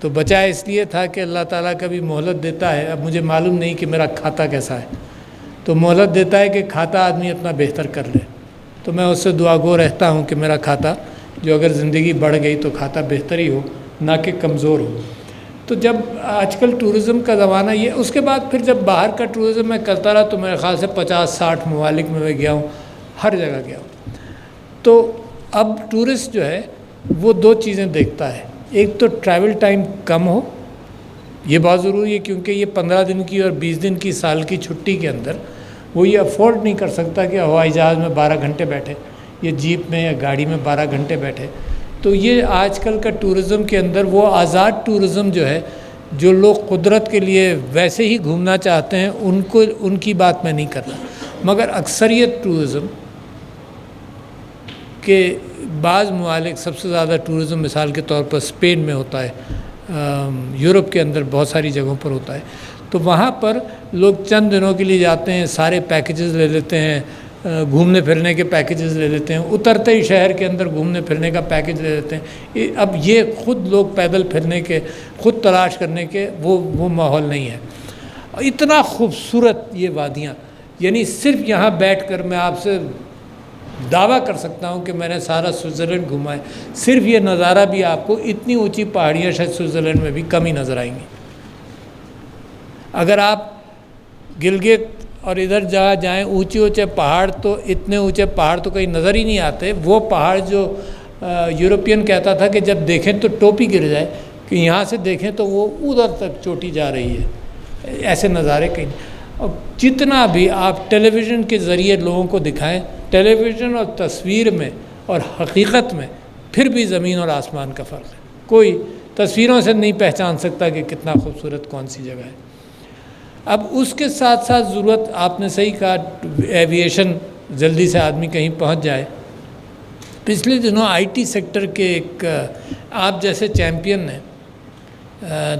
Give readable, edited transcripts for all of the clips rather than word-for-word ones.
تو بچا اس لیے تھا کہ اللہ تعالیٰ کبھی مہلت دیتا ہے. اب مجھے معلوم نہیں کہ میرا کھاتا کیسا ہے، تو مہلت دیتا ہے کہ کھاتا آدمی اپنا بہتر کر لے. تو میں اس سے دعا گو رہتا ہوں کہ میرا کھاتا جو اگر زندگی بڑھ گئی تو کھاتا بہتر ہی ہو، نہ کہ کمزور ہو. تو جب آج کل ٹورزم کا زمانہ یہ، اس کے بعد پھر جب باہر کا ٹورزم میں کرتا رہا تو میرے خیال سے 50-60 ممالک میں گیا ہوں، ہر جگہ گیا ہوں. تو اب ٹورسٹ جو ہے وہ دو چیزیں دیکھتا ہے. ایک تو ٹریول ٹائم کم ہو، یہ بہت ضروری ہے، کیونکہ یہ 15 دن کی اور 20 دن کی سال کی چھٹی کے اندر وہ یہ افورڈ نہیں کر سکتا کہ ہوائی جہاز میں 12 گھنٹے بیٹھے، یا جیپ میں یا گاڑی میں 12 گھنٹے بیٹھے. تو یہ آج کل کا ٹورزم کے اندر وہ آزاد ٹورزم جو ہے، جو لوگ قدرت کے لیے ویسے ہی گھومنا چاہتے ہیں، ان کی بات میں نہیں کر رہا. مگر اکثریت ٹورزم کے بعض ممالک، سب سے زیادہ ٹورزم مثال کے طور پر اسپین میں ہوتا ہے، یورپ کے اندر بہت ساری جگہوں پر ہوتا ہے. تو وہاں پر لوگ چند دنوں کے لیے جاتے ہیں، سارے پیکیجز لے لیتے ہیں، گھومنے پھرنے کے پیکیجز لے لیتے ہیں، اترتے ہی شہر کے اندر گھومنے پھرنے کا پیکیج لے لیتے ہیں. اب یہ خود لوگ پیدل پھرنے کے، خود تلاش کرنے کے وہ ماحول نہیں ہے. اتنا خوبصورت یہ وادیاں، یعنی صرف یہاں بیٹھ کر میں آپ سے دعویٰ کر سکتا ہوں کہ میں نے سارا سوئٹزرلینڈ گھوما ہے. صرف یہ نظارہ بھی آپ کو، اتنی اونچی پہاڑیاں شاید سوئٹزرلینڈ میں بھی کم ہی نظر آئیں گی. اگر آپ گلگت اور ادھر جہاں جائیں، اونچے پہاڑ، تو اتنے اونچے پہاڑ تو کہیں نظر ہی نہیں آتے. وہ پہاڑ جو یورپین کہتا تھا کہ جب دیکھیں تو ٹوپی گر جائے، کہ یہاں سے دیکھیں تو وہ ادھر تک چوٹی جا رہی ہے، ایسے نظارے کہیں. اور جتنا بھی آپ ٹیلی ویژن کے ذریعے لوگوں کو دکھائیں، ٹیلی ویژن اور تصویر میں اور حقیقت میں پھر بھی زمین اور آسمان کا فرق ہے. کوئی تصویروں سے نہیں پہچان سکتا کہ کتنا خوبصورت کون سی جگہ ہے. اب اس کے ساتھ ساتھ ضرورت، آپ نے صحیح کہا، ایویشن، جلدی سے آدمی کہیں پہنچ جائے. پچھلے دنوں آئی ٹی سیکٹر کے ایک آپ جیسے چیمپئن نے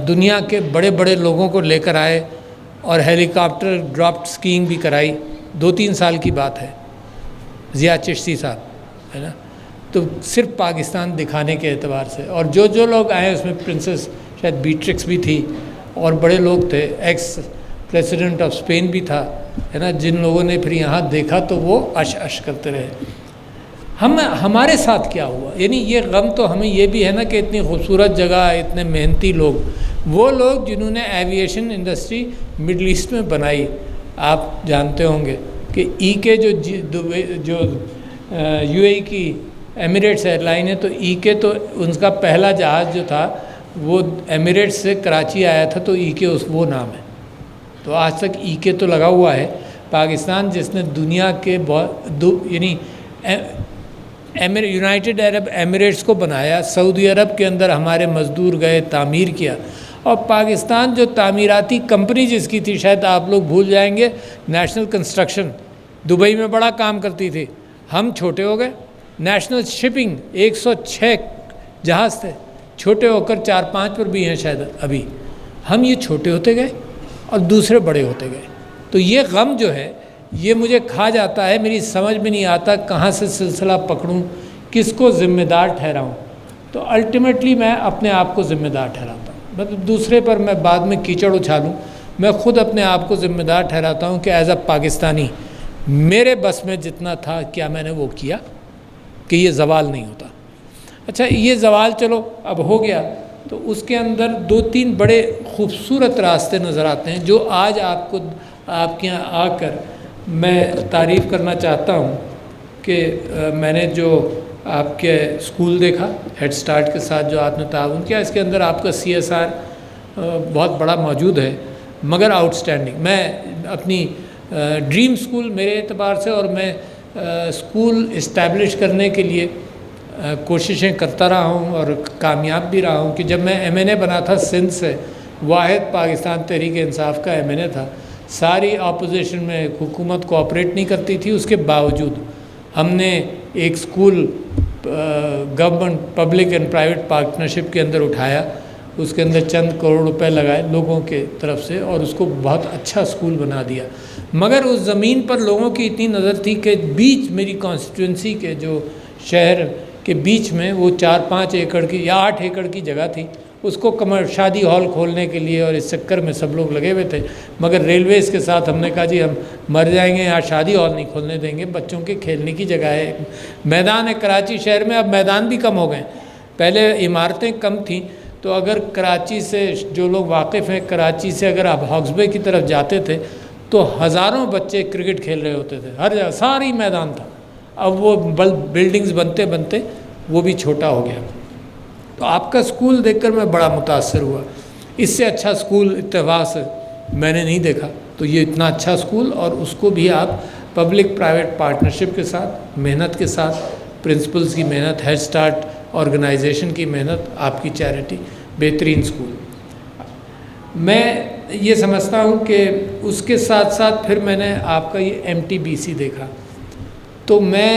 دنیا کے بڑے بڑے لوگوں کو لے کر آئے اور ہیلی کاپٹر ڈراپ سکینگ بھی کرائی. 2-3 سال کی بات ہے، ضیاء چشتی صاحب، ہے نا. تو صرف پاکستان دکھانے کے اعتبار سے، اور جو لوگ آئے اس میں پرنسس شاید بیٹرکس بھی تھی اور بڑے لوگ تھے، ایکس پریسیڈنٹ آف اسپین بھی تھا، ہے نا. جن لوگوں نے پھر یہاں دیکھا تو وہ اش کرتے رہے. ہمارے ساتھ کیا ہوا؟ یعنی یہ غم تو ہمیں یہ بھی ہے نا کہ اتنی خوبصورت جگہ، اتنے محنتی لوگ، وہ لوگ جنہوں نے ایویشن انڈسٹری مڈل ایسٹ میں بنائی. آپ جانتے ہوں گے کہ ای کے جو یو اے کی ایمریٹس ایئر لائن ہے، تو ای کے تو ان کا پہلا جہاز جو تھا وہ ایمریٹس سے کراچی آیا تھا، تو ای کے وہ نام ہے. تو آج تک ای کے تو لگا ہوا ہے. پاکستان جس نے دنیا کے یعنی یونائٹڈ عرب ایمریٹس کو بنایا، سعودی عرب کے اندر ہمارے مزدور گئے، تعمیر کیا. اور پاکستان جو تعمیراتی کمپنی جس کی تھی، شاید آپ لوگ بھول جائیں گے، نیشنل کنسٹرکشن، دبئی میں بڑا کام کرتی تھی. ہم چھوٹے ہو گئے. نیشنل شپنگ 106 جہاز تھے، چھوٹے ہو کر 4-5 پر بھی ہیں شاید ابھی. ہم یہ چھوٹے ہوتے گئے اور دوسرے بڑے ہوتے گئے. تو یہ غم جو ہے یہ مجھے کھا جاتا ہے. میری سمجھ میں نہیں آتا کہاں سے سلسلہ پکڑوں، کس کو ذمہ دار ٹھہراؤں. تو الٹیمیٹلی میں اپنے آپ کو ذمہ دار ٹھہراتا ہوں. مطلب دوسرے پر میں بعد میں کیچڑ اچھالوں، میں خود اپنے آپ کو ذمہ دار ٹھہراتا ہوں کہ ایز اے پاکستانی میرے بس میں جتنا تھا کیا میں نے وہ کیا کہ یہ زوال نہیں ہوتا. اچھا، یہ زوال چلو اب ہو گیا، تو اس کے اندر 2-3 بڑے خوبصورت راستے نظر آتے ہیں جو آج آپ کے یہاں آ کر میں تعریف کرنا چاہتا ہوں. کہ میں نے جو آپ کے اسکول دیکھا، ہیڈ سٹارٹ کے ساتھ جو آپ نے تعاون کیا، اس کے اندر آپ کا CSR بہت بڑا موجود ہے، مگر آؤٹ اسٹینڈنگ. میں اپنی ڈریم اسکول میرے اعتبار سے، اور میں اسکول اسٹیبلش کرنے کے لیے کوششیں کرتا رہا ہوں اور کامیاب بھی رہا ہوں. کہ جب میں MNA بنا تھا سندھ سے، واحد پاکستان تحریک انصاف کا MNA تھا، ساری اپوزیشن میں حکومت کوآپریٹ نہیں کرتی تھی، اس کے باوجود ہم نے ایک school government public and private partnership کے اندر اٹھایا. اس کے اندر چند کروڑ روپے لگائے لوگوں کے طرف سے، اور اس کو بہت اچھا اسکول بنا دیا. مگر اس زمین پر لوگوں کی اتنی نظر تھی کہ بیچ میری کانسٹیٹوئنسی کے جو شہر کے بیچ میں وہ 4-5 ایکڑ کی یا 8 ایکڑ کی جگہ تھی، اس کو شادی ہال کھولنے کے لیے اور اس چکر میں سب لوگ لگے ہوئے تھے، مگر ریلویز کے ساتھ ہم نے کہا جی ہم مر جائیں گے یہاں شادی ہال نہیں کھولنے دیں گے، بچوں کے کھیلنے کی جگہ ہے، میدان ہے کراچی شہر میں، اب میدان بھی کم ہو گئے، پہلے عمارتیں کم تھیں، تو اگر کراچی سے جو لوگ واقف ہیں، کراچی سے اگر آپ ہاکس بے کی طرف جاتے تھے تو ہزاروں بچے کرکٹ کھیل رہے ہوتے تھے، ہر جگہ ساری میدان تھا، اب وہ بلڈنگز بنتے بنتے وہ بھی چھوٹا ہو گیا۔ تو آپ کا اسکول دیکھ کر میں بڑا متاثر ہوا، اس سے اچھا اسکول اتفاق سے میں نے نہیں دیکھا، تو یہ اتنا اچھا اسکول، اور اس کو بھی آپ پبلک پرائیویٹ پارٹنرشپ کے ساتھ، محنت کے ساتھ، پرنسپلز کی محنت، ہیڈ اسٹارٹ آرگنائزیشن کی محنت، آپ کی چیریٹی، بہترین اسکول۔ میں یہ سمجھتا ہوں کہ اس کے ساتھ ساتھ پھر میں نے آپ کا یہ MTBC دیکھا، تو میں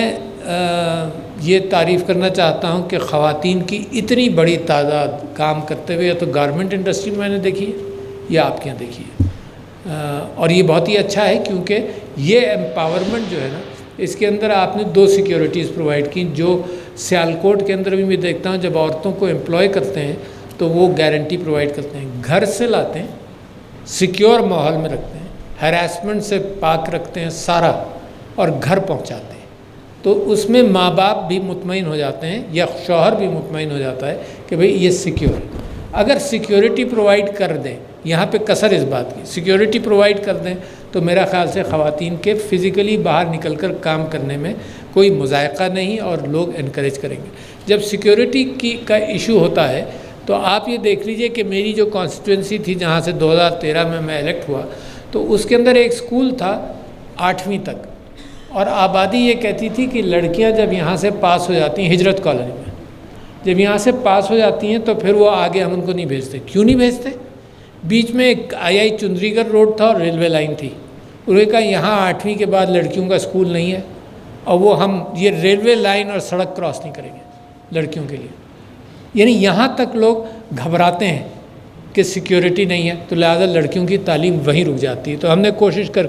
یہ تعریف کرنا چاہتا ہوں کہ خواتین کی اتنی بڑی تعداد کام کرتے ہوئے، یا تو گارمنٹ انڈسٹری میں میں نے دیکھی ہے یا آپ کے یہاں دیکھی ہے، اور یہ بہت ہی اچھا ہے، کیونکہ یہ امپاورمنٹ جو ہے نا، اس کے اندر آپ نے 2 سیکیورٹیز پرووائڈ کی، جو سیالکوٹ کے اندر بھی میں دیکھتا ہوں جب عورتوں کو امپلوائے کرتے ہیں تو وہ گارنٹی پرووائڈ کرتے ہیں، گھر سے لاتے ہیں، سیکیور ماحول میں رکھتے ہیں، ہراسمنٹ سے پاک رکھتے ہیں سارا، اور گھر پہنچاتے ہیں، تو اس میں ماں باپ بھی مطمئن ہو جاتے ہیں، یا شوہر بھی مطمئن ہو جاتا ہے کہ بھئی یہ سیکیور ہے۔ اگر سیکیورٹی پرووائڈ کر دیں، یہاں پہ کثر اس بات کی، سیکیورٹی پرووائڈ کر دیں تو میرا خیال سے خواتین کے فزیکلی باہر نکل کر کام کرنے میں کوئی مذائقہ نہیں، اور لوگ انکریج کریں گے۔ جب سیکیورٹی کا ایشو ہوتا ہے تو آپ یہ دیکھ لیجئے کہ میری جو کانسٹیٹوئنسی تھی جہاں سے 2013 میں الیکٹ ہوا، تو اس کے اندر ایک سکول تھا 8ویں تک، اور آبادی یہ کہتی تھی کہ لڑکیاں جب یہاں سے پاس ہو جاتی ہیں، ہجرت کالونی میں جب یہاں سے پاس ہو جاتی ہیں تو پھر وہ آگے ہم ان کو نہیں بھیجتے۔ کیوں نہیں بھیجتے؟ بیچ میں ایک آئی چندری گڑھ روڈ تھا اور ریلوے لائن تھی، انہوں نے کہا یہاں 8ویں کے بعد لڑکیوں کا اسکول نہیں ہے، اور وہ ہم یہ ریلوے لائن اور سڑک کراس نہیں کریں گے لڑکیوں کے لیے۔ یعنی یہاں تک لوگ گھبراتے ہیں کہ سیکیورٹی نہیں ہے، تو لہٰذا لڑکیوں کی تعلیم وہیں رک جاتی ہے، تو ہم نے کوشش کر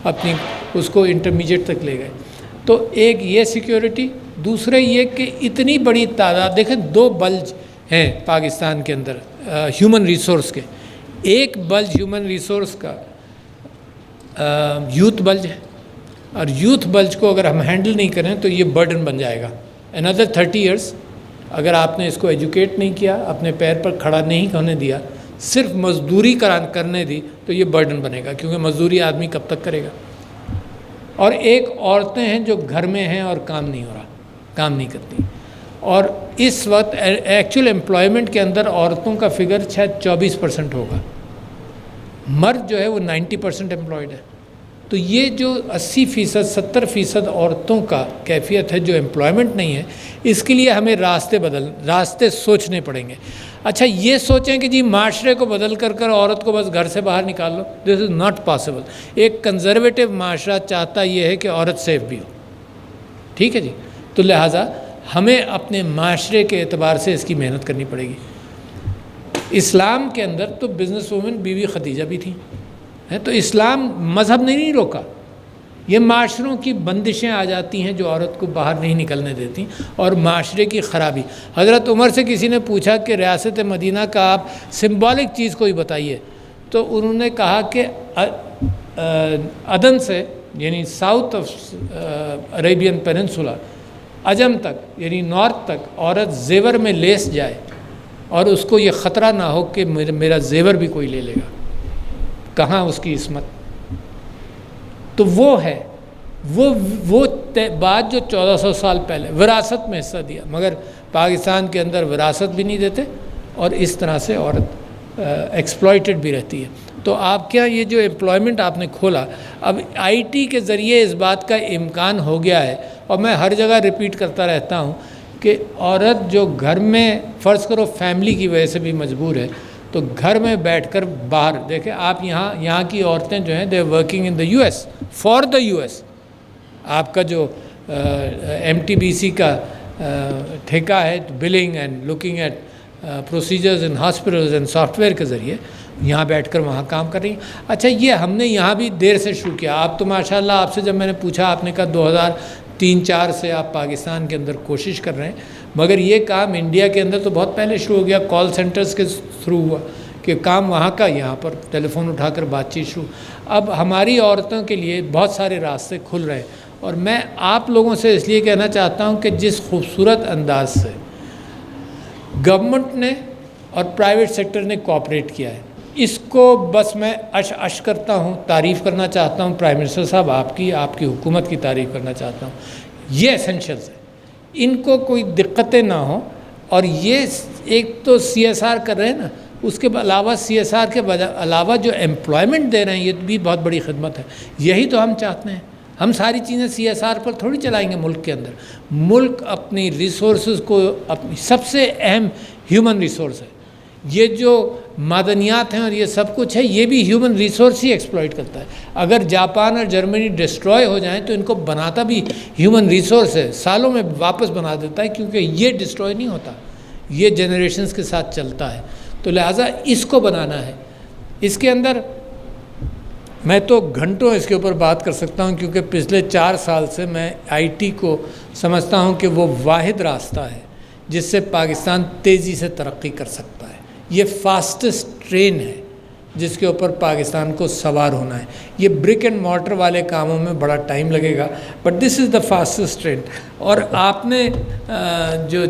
اپنی اس کو انٹرمیڈیٹ تک لے گئے۔ تو ایک یہ سیکیورٹی، دوسرے یہ کہ اتنی بڑی تعداد، دیکھیں 2 بلج ہیں پاکستان کے اندر ہیومن ریسورس کے، ایک بلج ہیومن ریسورس کا یوتھ بلج ہے، اور یوتھ بلج کو اگر ہم ہینڈل نہیں کریں تو یہ برڈن بن جائے گا۔ another 30 years اگر آپ نے اس کو ایجوکیٹ نہیں کیا، اپنے پیر پر کھڑا نہیں ہونے دیا، صرف مزدوری کرنے دی، تو یہ برڈن بنے گا، کیونکہ مزدوری آدمی کب تک کرے گا۔ اور ایک عورتیں ہیں جو گھر میں ہیں اور کام نہیں ہو رہا، کام نہیں کرتی، اور اس وقت ایکچوئل امپلائمنٹ کے اندر عورتوں کا فگر شاید 24% ہوگا، مرد جو ہے وہ 90% امپلائڈ ہے۔ تو یہ جو 80%، 70% عورتوں کا کیفیت ہے جو امپلائمنٹ نہیں ہے، اس کے لیے ہمیں راستے سوچنے پڑیں گے۔ اچھا یہ سوچیں کہ جی معاشرے کو بدل کر عورت کو بس گھر سے باہر نکال لو، دس از ناٹ پاسبل۔ ایک کنزرویٹو معاشرہ چاہتا یہ ہے کہ عورت سیف بھی ہو، ٹھیک ہے جی، تو لہٰذا ہمیں اپنے معاشرے کے اعتبار سے اس کی محنت کرنی پڑے گی۔ اسلام کے اندر تو بزنس وومن بی بی خدیجہ بھی تھیں، تو اسلام مذہب نے نہیں روکا، یہ معاشروں کی بندشیں آ جاتی ہیں جو عورت کو باہر نہیں نکلنے دیتی، اور معاشرے کی خرابی۔ حضرت عمر سے کسی نے پوچھا کہ ریاست مدینہ کا آپ سمبولک چیز کوئی بتائیے، تو انہوں نے کہا کہ عدن سے یعنی ساؤتھ آف عربین پیننسولا، عجم تک یعنی نارتھ تک عورت زیور میں لیس جائے اور اس کو یہ خطرہ نہ ہو کہ میرا زیور بھی کوئی لے لے گا، کہاں اس کی عصمت؟ تو وہ ہے وہ بات جو 1400 سال پہلے وراثت میں حصہ دیا، مگر پاکستان کے اندر وراثت بھی نہیں دیتے، اور اس طرح سے عورت ایکسپلائٹڈ بھی رہتی ہے۔ تو آپ کیا یہ جو امپلائمنٹ آپ نے کھولا، اب آئی ٹی کے ذریعے اس بات کا امکان ہو گیا ہے، اور میں ہر جگہ ریپیٹ کرتا رہتا ہوں کہ عورت جو گھر میں فرض کرو فیملی کی وجہ سے بھی مجبور ہے، تو گھر میں بیٹھ کر باہر دیکھیں آپ یہاں کی عورتیں جو ہیں they working in the U S for the U S. آپ کا جو MTBC کا ٹھیکہ ہے billing and looking at procedures in hospitals and software کے ذریعے یہاں بیٹھ کر وہاں کام کر رہی ہیں۔ اچھا یہ ہم نے یہاں بھی دیر سے شروع کیا، آپ تو ماشاءاللہ آپ سے جب میں نے پوچھا آپ نے کہا 3-4 سے آپ پاکستان کے اندر کوشش کر رہے ہیں، مگر یہ کام انڈیا کے اندر تو بہت پہلے شروع ہو گیا، کال سینٹرز کے تھرو ہوا کہ کام وہاں کا یہاں پر ٹیلی فون اٹھا کر بات چیت شروع۔ اب ہماری عورتوں کے لیے بہت سارے راستے کھل رہے ہیں، اور میں آپ لوگوں سے اس لیے کہنا چاہتا ہوں کہ جس خوبصورت انداز سے گورنمنٹ نے اور پرائیویٹ سیکٹر نے کوآپریٹ کیا ہے، اس کو بس میں اش کرتا ہوں، تعریف کرنا چاہتا ہوں پرائم منسٹر صاحب آپ کی حکومت کی تعریف کرنا چاہتا ہوں۔ یہ ایسنشلز ہے، ان کو کوئی دقتیں نہ ہوں، اور یہ ایک تو CSR کر رہے ہیں نا، اس کے علاوہ CSR کے علاوہ جو ایمپلائمنٹ دے رہے ہیں، یہ بھی بہت بڑی خدمت ہے۔ یہی تو ہم چاہتے ہیں، ہم ساری چیزیں CSR پر تھوڑی چلائیں گے ملک کے اندر۔ ملک اپنی ریسورسز کو، اپنی سب سے اہم ہیومن ریسورس ہے، یہ جو معدنیات ہیں اور یہ سب کچھ ہے، یہ بھی ہیومن ریسورس ہی ایکسپلائٹ کرتا ہے۔ اگر جاپان اور جرمنی ڈسٹروائے ہو جائیں تو ان کو بناتا بھی ہیومن ریسورس ہے، سالوں میں واپس بنا دیتا ہے، کیونکہ یہ ڈسٹروائے نہیں ہوتا، یہ جنریشنز کے ساتھ چلتا ہے۔ تو لہٰذا اس کو بنانا ہے۔ اس کے اندر میں تو گھنٹوں اس کے اوپر بات کر سکتا ہوں، کیونکہ پچھلے 4 سال سے میں IT کو سمجھتا ہوں کہ وہ واحد راستہ ہے جس سے پاکستان تیزی سے ترقی کر سکتا ہے۔ یہ فاسٹسٹ ٹرین ہے جس کے اوپر پاکستان کو سوار ہونا ہے۔ یہ برک اینڈ مارٹر والے کاموں میں بڑا ٹائم لگے گا، but this is the fastest train. اور آپ نے جو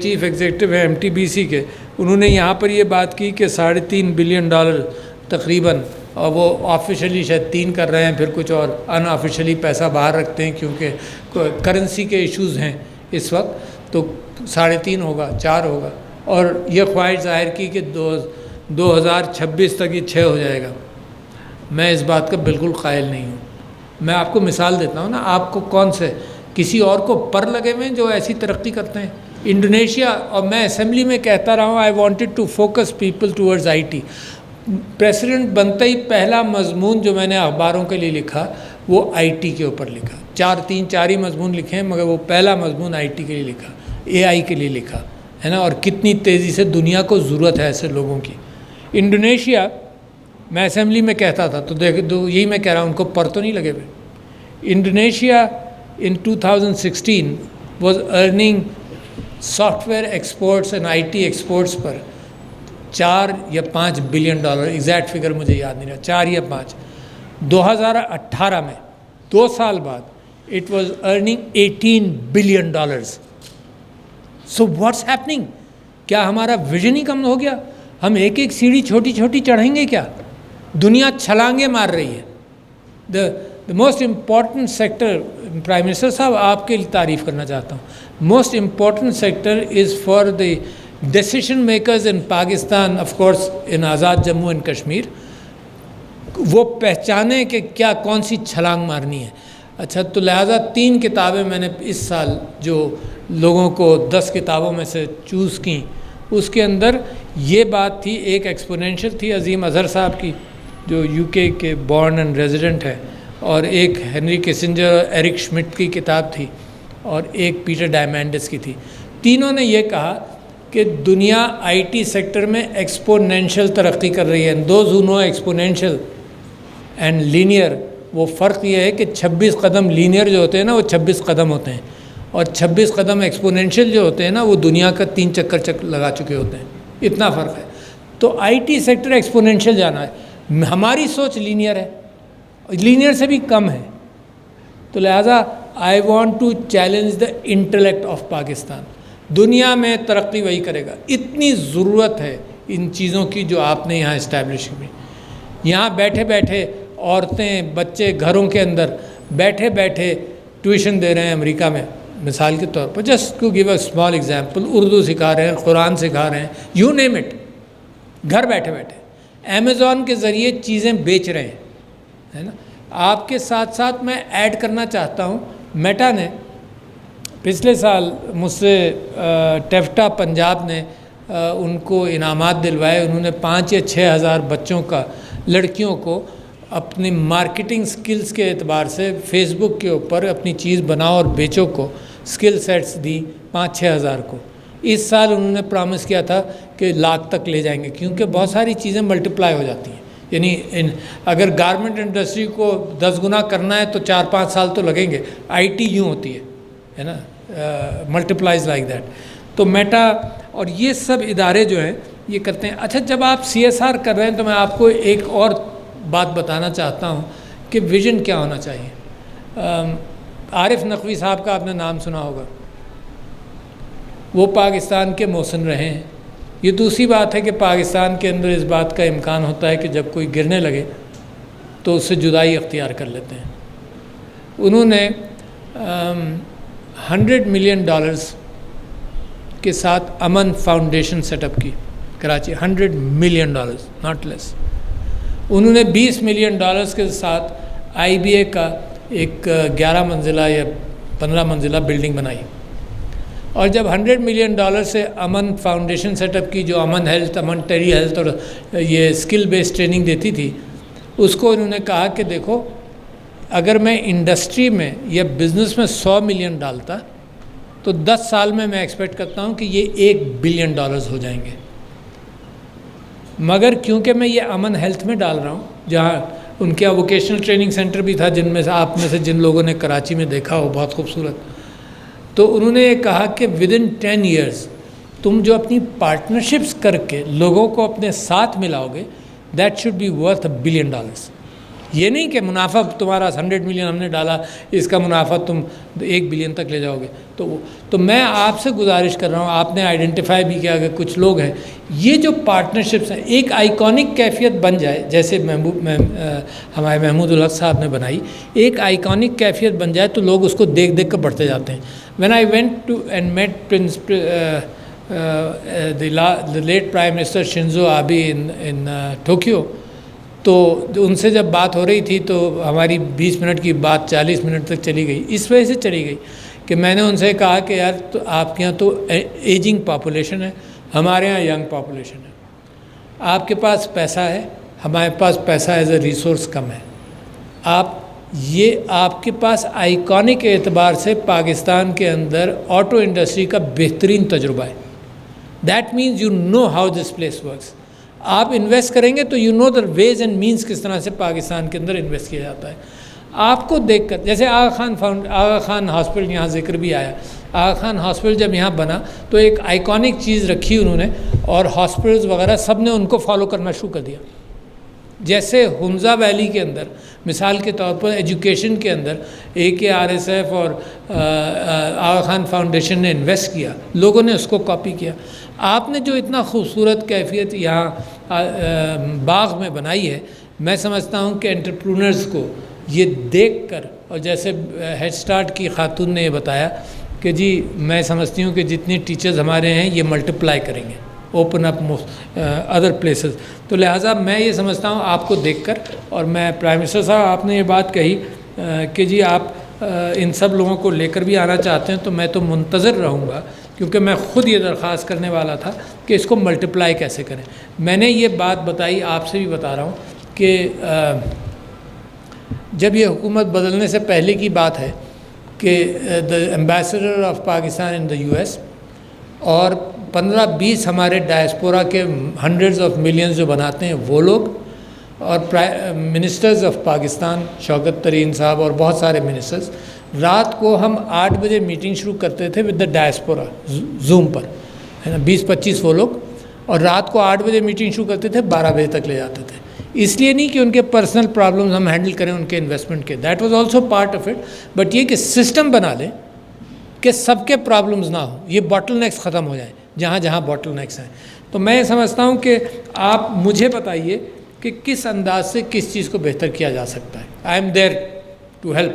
چیف ایگزیکٹو ہے MTBC کے، انہوں نے یہاں پر یہ بات کی کہ $3.5 بلین تقریباً، اور وہ آفیشلی شاید 3 کر رہے ہیں، پھر کچھ اور ان آفیشلی پیسہ باہر رکھتے ہیں کیونکہ کرنسی کے ایشوز ہیں اس وقت، تو 3.5 ہوگا، 4 ہوگا، اور یہ خواہش ظاہر کی کہ 2026 تک یہ 6 ہو جائے گا۔ میں اس بات کا بالکل قائل نہیں ہوں۔ میں آپ کو مثال دیتا ہوں نا، آپ کو کون سے کسی اور کو پر لگے ہوئے ہیں جو ایسی ترقی کرتے ہیں؟ انڈونیشیا، اور میں اسمبلی میں کہتا رہا ہوں I wanted to focus people towards IT۔ President بنتے ہی پہلا مضمون جو میں نے اخباروں کے لیے لکھا وہ IT کے اوپر لکھا، 4 ہی مضمون لکھے ہیں، مگر وہ پہلا مضمون IT کے لیے لکھا، AI کے لیے لکھا ہے نا، اور کتنی تیزی سے دنیا کو ضرورت ہے ایسے لوگوں کی۔ انڈونیشیا، میں اسمبلی میں کہتا تھا تو یہی میں کہہ رہا ہوں، ان کو پر تو نہیں لگے ہوئے۔ Indonesia in 2016 was earning software exports and IT exports پر $4 یا $5 بلین، ایگزیکٹ فگر مجھے یاد نہیں رہا، 4 یا 5۔ 2018 میں 2 سال بعد it was earning $18 billion. So what's happening? کیا ہمارا ویژن ہی کم ہو گیا؟ ہم ایک سیڑھی چھوٹی چھوٹی چڑھیں گے کیا؟ دنیا چھلانگیں مار رہی ہے۔ The most important sector, prime minister صاحب آپ کے لیے تعریف کرنا چاہتا ہوں، most important sector is for the decision makers in Pakistan, of course in Azad Jammu and Kashmir, وہ پہچانیں کہ کیا کون سی چھلانگ مارنی ہے۔ اچھا، تو لہٰذا 3 کتابیں میں نے اس سال جو لوگوں کو 10 کتابوں میں سے چوز کیں، اس کے اندر یہ بات تھی، ایک ایکسپونینشل تھی عظیم اظہر صاحب کی جو UK کے بورن اینڈ ریزیڈنٹ ہے، اور ایک ہنری کسنجر اور ایرک شمٹ کی کتاب تھی، اور ایک پیٹر ڈائمینڈس کی تھی۔ تینوں نے یہ کہا کہ دنیا IT سیکٹر میں ایکسپونینشل ترقی کر رہی ہے۔ Those who know exponential and linear, وہ فرق یہ ہے کہ 26 قدم لینئر جو ہوتے ہیں نا وہ 26 قدم ہوتے ہیں، اور 26 قدم ایکسپونینشل جو ہوتے ہیں نا وہ دنیا کا 3 چکر لگا چکے ہوتے ہیں، اتنا فرق ہے۔ تو IT سیکٹر ایکسپونینشل جانا ہے، ہماری سوچ لینئر ہے، لینئر سے بھی کم ہے۔ تو لہٰذا I want to challenge the intellect of Pakistan. دنیا میں ترقی وہی کرے گا، اتنی ضرورت ہے ان چیزوں کی جو آپ نے یہاں اسٹیبلش کی۔ یہاں بیٹھے بیٹھے عورتیں بچے گھروں کے اندر بیٹھے بیٹھے ٹیوشن دے رہے ہیں امریکہ میں، مثال کے طور پر، just to give a small example, Urdu سکھا رہے ہیں، قرآن سکھا رہے ہیں، یو نیم اٹ، گھر بیٹھے بیٹھے امیزون کے ذریعے چیزیں بیچ رہے ہیں، ہے نا۔ آپ کے ساتھ ساتھ میں ایڈ کرنا چاہتا ہوں، میٹا نے پچھلے سال مجھ سے ٹیفٹا پنجاب نے ان کو انعامات دلوائے، انہوں نے 5 یا 6 ہزار بچوں کا، لڑکیوں کو اپنی مارکیٹنگ سکلز کے اعتبار سے فیس بک کے اوپر اپنی چیز بناؤ اور بیچو کو سکل سیٹس دی 5-6 ہزار کو۔ اس سال انہوں نے پرامس کیا تھا کہ 1,00,000 تک لے جائیں گے، کیونکہ بہت ساری چیزیں ملٹیپلائی ہو جاتی ہیں۔ یعنی اگر گارمنٹ انڈسٹری کو 10 گنا کرنا ہے تو 4-5 سال تو لگیں گے. آئی ٹی یوں ہوتی ہے نا, ملٹیپلائز لائک دیٹ. تو میٹا اور یہ سب ادارے جو ہیں یہ کرتے ہیں. اچھا, جب آپ CSR کر رہے ہیں تو میں آپ کو ایک اور بات بتانا چاہتا ہوں کہ ویژن کیا ہونا چاہیے. عارف نقوی صاحب کا آپ نے نام سنا ہوگا, وہ پاکستان کے محسن رہے ہیں. یہ دوسری بات ہے کہ پاکستان کے اندر اس بات کا امکان ہوتا ہے کہ جب کوئی گرنے لگے تو اس سے جدائی اختیار کر لیتے ہیں. انہوں نے $100 ملین کے ساتھ امن فاؤنڈیشن سیٹ اپ کی کراچی. $100 million, not less. انہوں نے $20 ملین کے ساتھ IBA کا ایک 11 منزلہ یا 15 منزلہ بلڈنگ بنائی. اور جب $100 ملین سے امن فاؤنڈیشن سیٹ اپ کی, جو امن ہیلتھ, امن ٹیلی ہیلتھ اور یہ اسکل بیس ٹریننگ دیتی تھی, اس کو انہوں نے کہا کہ دیکھو اگر میں انڈسٹری میں یا بزنس میں $100 ملین ڈالتا تو 10 سال میں ایکسپیکٹ کرتا ہوں کہ یہ $1 بلین ہو جائیں گے. مگر کیونکہ میں یہ امن ہیلتھ میں ڈال رہا ہوں, جہاں ان کا ووکیشنل ٹریننگ سینٹر بھی تھا, جن میں سے آپ میں سے جن لوگوں نے کراچی میں دیکھا ہو, بہت خوبصورت, تو انہوں نے یہ کہا کہ ودن 10 ایئرز تم جو اپنی پارٹنرشپس کر کے لوگوں کو اپنے ساتھ ملاؤ گے, that should be worth $1 billion. یہ نہیں کہ منافع تمہارا 100 ملین ہم نے ڈالا, اس کا منافع تم 1 بلین تک لے جاؤ گے. تو میں آپ سے گزارش کر رہا ہوں, آپ نے آئیڈینٹیفائی بھی کیا کہ کچھ لوگ ہیں, یہ جو پارٹنرشپس ہیں ایک آئیکونک کیفیت بن جائے, جیسے ہمارے محمود الحق صاحب نے بنائی, ایک آئیکونک کیفیت بن جائے تو لوگ اس کو دیکھ دیکھ کر بڑھتے جاتے ہیں. When I went to and met the late Prime Minister Shinzo Abe in Tokyo, تو ان سے جب بات ہو رہی تھی تو ہماری 20 منٹ کی بات 40 منٹ تک چلی گئی. اس وجہ سے چلی گئی کہ میں نے ان سے کہا کہ یار تو آپ کے یہاں تو ایجنگ پاپولیشن ہے, ہمارے یہاں ینگ پاپولیشن ہے. آپ کے پاس پیسہ ہے, ہمارے پاس پیسہ ایز اے ریسورس کم ہے. آپ کے پاس آئیکونک اعتبار سے پاکستان کے اندر آٹو انڈسٹری کا بہترین تجربہ ہے. That means you know how this place works. آپ انویسٹ کریں گے تو you know the ways and means کس طرح سے پاکستان کے اندر انویسٹ کیا جاتا ہے. آپ کو دیکھ کر, جیسے آغا خان ہاسپٹل یہاں ذکر بھی آیا, آغا خان ہاسپٹل جب یہاں بنا تو ایک آئیکونک چیز رکھی انہوں نے, اور ہاسپٹلز وغیرہ سب نے ان کو فالو کرنا شروع کر دیا. جیسے حمزہ ویلی کے اندر مثال کے طور پر ایجوکیشن کے اندر AKRSF اور آغا خان فاؤنڈیشن نے انویسٹ کیا, لوگوں نے اس کو کاپی کیا. آپ نے جو اتنا خوبصورت کیفیت یہاں باغ میں بنائی ہے, میں سمجھتا ہوں کہ انٹرپرونرز کو یہ دیکھ کر, اور جیسے ہیڈ سٹارٹ کی خاتون نے یہ بتایا کہ جی میں سمجھتی ہوں کہ جتنے ٹیچرز ہمارے ہیں یہ ملٹیپلائی کریں گے, اوپن اپ ادر پلیسز. تو لہٰذا میں یہ سمجھتا ہوں آپ کو دیکھ کر, اور میں پرائم منسٹر صاحب آپ نے یہ بات کہی کہ جی آپ ان سب لوگوں کو لے کر بھی آنا چاہتے ہیں, تو میں تو منتظر رہوں گا, کیونکہ میں خود یہ درخواست کرنے والا تھا کہ اس کو ملٹیپلائی کیسے کریں. میں نے یہ بات بتائی, آپ سے بھی بتا رہا ہوں کہ جب یہ حکومت بدلنے سے پہلے کی بات ہے کہ the ambassador of Pakistan in the US اور 15-20 ہمارے ڈائسپورا کے ہنڈریڈز آف ملینز جو بناتے ہیں وہ لوگ, اور منسٹرز آف پاکستان شوکت ترین صاحب اور بہت سارے منسٹرز, رات کو ہم 8 بجے میٹنگ شروع کرتے تھے ود دا ڈائسپورا زوم پر, ہے نا, 20-25 وہ لوگ, اور رات کو 8 بجے میٹنگ شروع کرتے تھے, 12 بجے تک لے جاتے تھے. اس لیے نہیں کہ ان کے پرسنل پرابلمز ہم ہینڈل کریں ان کے انویسٹمنٹ کے, that was also part of it, but یہ کہ سسٹم بنا لیں کہ سب کے پرابلمز نہ ہوں, یہ باٹل نیکس ختم ہو جائیں جہاں جہاں باٹل نیکس ہیں. تو میں سمجھتا ہوں کہ آپ مجھے بتائیے کہ کس انداز سے کس چیز کو بہتر کیا جا سکتا ہے. I am there to help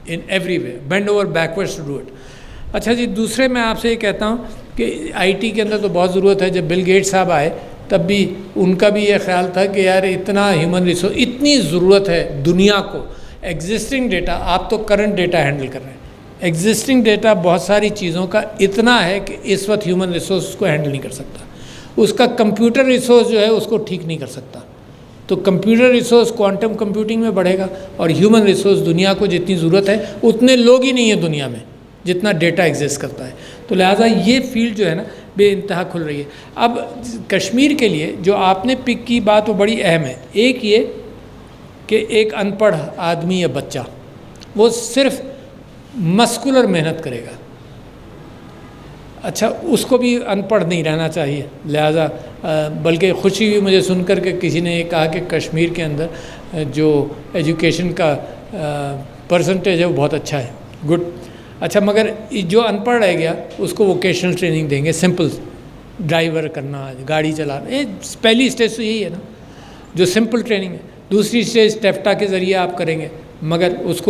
in every way, bend over backwards to do it. اچھا جی, دوسرے میں آپ سے یہ کہتا ہوں کہ IT کے اندر تو بہت ضرورت ہے. جب بل گیٹس صاحب آئے تب بھی ان کا بھی یہ خیال تھا کہ یار اتنا ہیومن ریسورس, اتنی ضرورت ہے دنیا کو, ایگزسٹنگ ڈیٹا, آپ تو کرنٹ ڈیٹا ہینڈل کر رہے ہیں, ایگزسٹنگ ڈیٹا بہت ساری چیزوں کا اتنا ہے کہ اس وقت ہیومن ریسورس کو ہینڈل نہیں کر سکتا, اس کا کمپیوٹر ریسورس جو ہے اس کو ٹھیک نہیں کر سکتا. تو کمپیوٹر ریسورس کوانٹم کمپیوٹنگ میں بڑھے گا, اور ہیومن ریسورس دنیا کو جتنی ضرورت ہے اتنے لوگ ہی نہیں ہیں دنیا میں جتنا ڈیٹا ایگزسٹ کرتا ہے. تو لہٰذا یہ فیلڈ جو ہے نا, بے انتہا کھل رہی ہے. اب کشمیر کے لیے جو آپ نے پک کی بات وہ بڑی اہم ہے. ایک یہ کہ ایک ان پڑھ آدمی یا بچہ وہ صرف مسکولر محنت کرے گا. اچھا اس کو بھی ان پڑھ نہیں رہنا چاہیے. لہٰذا بلکہ خوشی ہوئی مجھے سن کر کہ کسی نے یہ کہا کہ کشمیر کے اندر جو ایجوکیشن کا پرسنٹیج ہے وہ بہت اچھا ہے. گڈ. اچھا مگر جو ان پڑھ رہ گیا اس کو ووکیشنل ٹریننگ دیں گے, سمپل ڈرائیور کرنا, گاڑی چلانا. پہلی اسٹیج تو یہی ہے نا جو سمپل ٹریننگ ہے. دوسری اسٹیج ٹیفٹا کے ذریعے آپ کریں گے مگر اس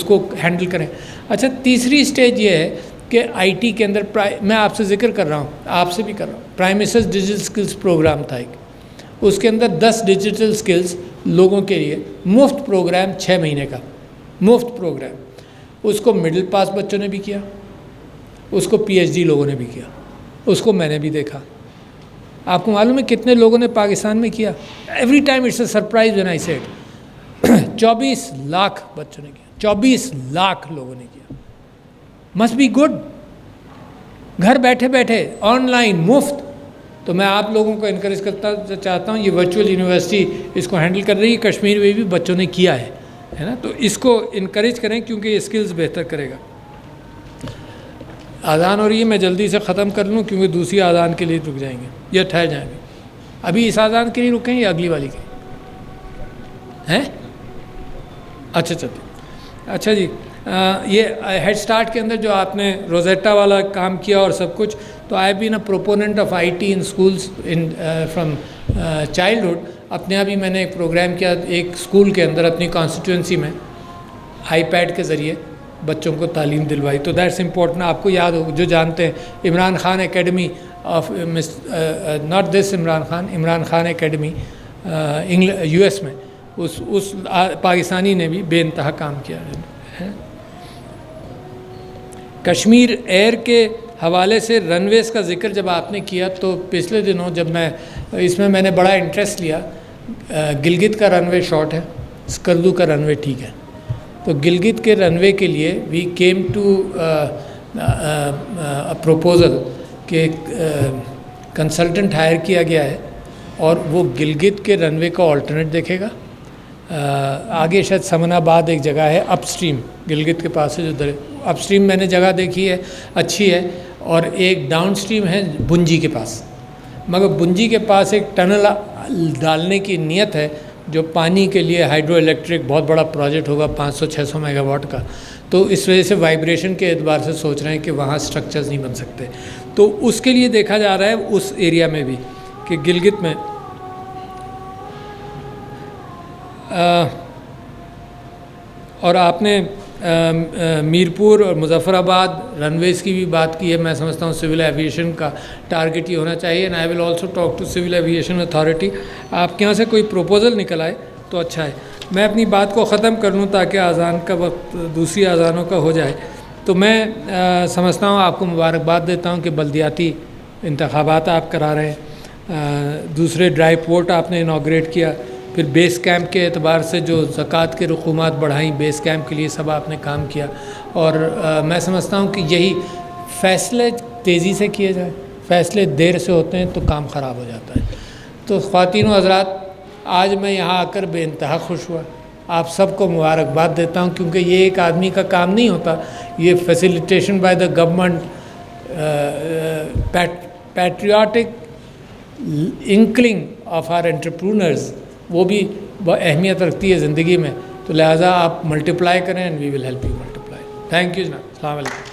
کو ہینڈل کریں. اچھا تیسری اسٹیج یہ ہے کہ آئی ٹی کے اندر میں آپ سے ذکر کر رہا ہوں, آپ سے بھی کر رہا ہوں, prime minister's digital skills programme تھا ایک. اس کے اندر 10 ڈیجیٹل اسکلز لوگوں کے لیے مفت پروگرام 6 مہینے کا مفت پروگرام. اس کو مڈل پاس بچوں نے بھی کیا, اس کو پی ایچ ڈی لوگوں نے بھی کیا, اس کو میں نے بھی دیکھا. آپ کو معلوم ہے کتنے لوگوں نے پاکستان میں کیا؟ Every time it's a surprise when I said 24 lakh بچوں نے کیا, 24 لاکھ لوگوں نے کیا. Must be good. گھر بیٹھے بیٹھے آن لائن مفت. تو میں آپ لوگوں کو انکریج کرتا چاہتا ہوں, یہ ورچوئل یونیورسٹی اس کو ہینڈل کر رہی ہے, کشمیر میں بھی بچوں نے کیا ہے نا. تو اس کو انکریج کریں کیونکہ یہ اسکلز بہتر کرے گا. اذان ہو رہی ہے, میں جلدی سے ختم کر لوں کیونکہ دوسری اذان کے لیے رک جائیں گے یا ٹھہر جائیں گے. ابھی اس اذان کے لیے رکیں یا اگلی والی کے ہیں؟ اچھا جی. یہ ہیڈ سٹارٹ کے اندر جو آپ نے روزیٹا والا کام کیا اور سب کچھ, تو I been a proponent of I T in schools from childhood. اپنے آپ ہی میں نے ایک پروگرام کیا ایک اسکول کے اندر اپنی کانسٹیٹوئنسی میں, آئی پیڈ کے ذریعے بچوں کو تعلیم دلوائی. تو دیٹس امپورٹنٹ. آپ کو یاد ہو, جو جانتے ہیں, Imran Khan academy of not this Imran Khan academy U S میں, اس پاکستانی نے بھی بے انتہا کام کیا ہے. کشمیر ایئر کے حوالے سے رن ویز کا ذکر جب آپ نے کیا تو پچھلے دنوں جب میں نے بڑا انٹرسٹ لیا. گلگت کا رن وے شارٹ ہے, اسکردو کا رن وے ٹھیک ہے. تو گلگت کے رن وے کے لیے وی کیم ٹو پروپوزل کہ کنسلٹنٹ ہائر کیا گیا ہے اور وہ گلگت کے رن وے کا آلٹرنیٹ دیکھے گا. آگے شاید سمن آباد ایک جگہ ہے اپ اسٹریم, گلگت کے پاس ہے جو اپ اسٹریم میں نے جگہ دیکھی ہے اچھی ہے, اور ایک ڈاؤن اسٹریم ہے بنجی کے پاس. مگر بنجی کے پاس ایک ٹنل ڈالنے کی نیت ہے جو پانی کے لیے ہائیڈرو الیکٹرک بہت بڑا پروجیکٹ ہوگا 500-600 میگا واٹ کا. تو اس وجہ سے وائبریشن کے اعتبار سے سوچ رہے ہیں کہ وہاں سٹرکچرز نہیں بن سکتے. تو اس کے لیے دیکھا جا رہا ہے اس ایریا میں بھی کہ گلگت میں اور آپ نے میرپور اور مظفر آباد رن ویز کی بھی بات کی ہے. میں سمجھتا ہوں سول ایویشن کا ٹارگٹ یہ ہونا چاہیے. And I will also talk to civil aviation authority. آپ کے یہاں سے کوئی پروپوزل نکل آئے تو اچھا ہے. میں اپنی بات کو ختم کر لوں تاکہ اذان کا وقت دوسری اذانوں کا ہو جائے. تو میں سمجھتا ہوں آپ کو مبارکباد دیتا ہوں کہ بلدیاتی انتخابات آپ کرا رہے ہیں, دوسرے ڈرائی پورٹ آپ نے انوگریٹ کیا, پھر بیس کیمپ کے اعتبار سے جو زکوٰۃ کے رقومات بڑھائیں, بیس کیمپ کے لیے سب آپ نے کام کیا. اور میں سمجھتا ہوں کہ یہی فیصلے تیزی سے کیے جائیں, فیصلے دیر سے ہوتے ہیں تو کام خراب ہو جاتا ہے. تو خواتین و حضرات, آج میں یہاں آ کر بے انتہا خوش ہوا. آپ سب کو مبارکباد دیتا ہوں کیونکہ یہ ایک آدمی کا کام نہیں ہوتا, یہ facilitation by the government, patriotic inkling of our entrepreneurs, وہ بھی اہمیت رکھتی ہے زندگی میں. تو لہٰذا آپ ملٹیپلائی کریں and we will help you multiply. Thank you جناب. السلام علیکم.